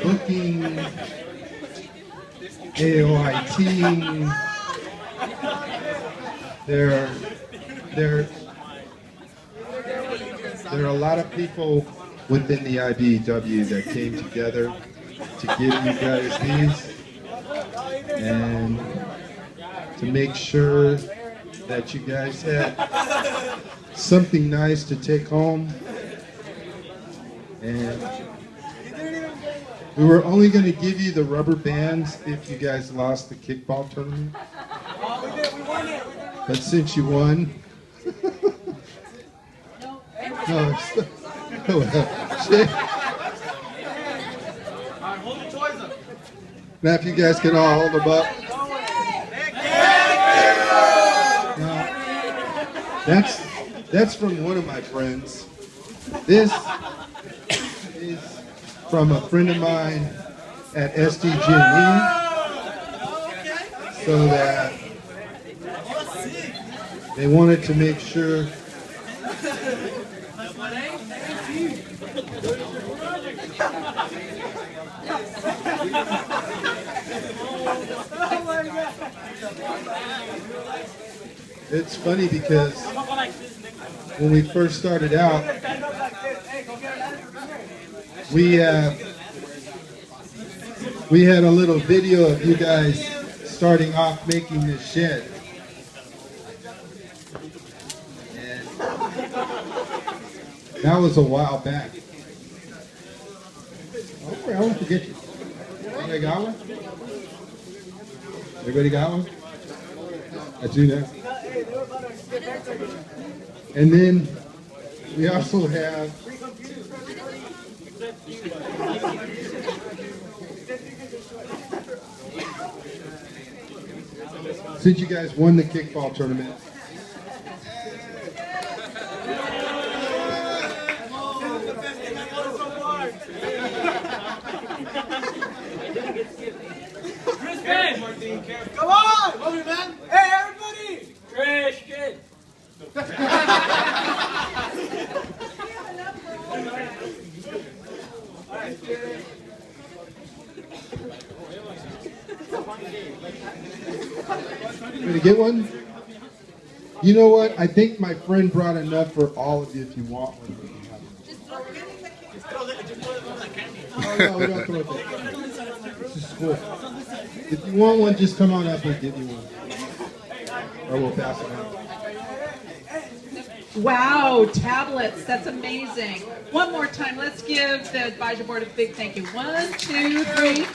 booking, AOIT. There are a lot of people within the IBEW that came together to give you guys these and to make sure that you guys had something nice to take home. And we were only going to give you the rubber bands if you guys lost the kickball tournament. But since you won, no, shit. Now if you guys can all hold them up. Now, that's from one of my friends. This is from a friend of mine at SDGME, so that they wanted to make sure it's funny because when we first started out, we had a little video of you guys starting off making this shed. And that was a while back. Oh, I won't forget you. Everybody got one? Everybody got one? I do now. And then we also have since you guys won the kickball tournament, come on! Man. Hey, everybody! Trash kid! Ready to get one? You know what? I think my friend brought enough for all of you if you want one. Oh, no, we don't throw it there. This is cool. If you want one, just come on up and give you one. Or we'll pass it out. Wow, tablets, that's amazing. One more time, let's give the advisory board a big thank you. 1, 2, 3.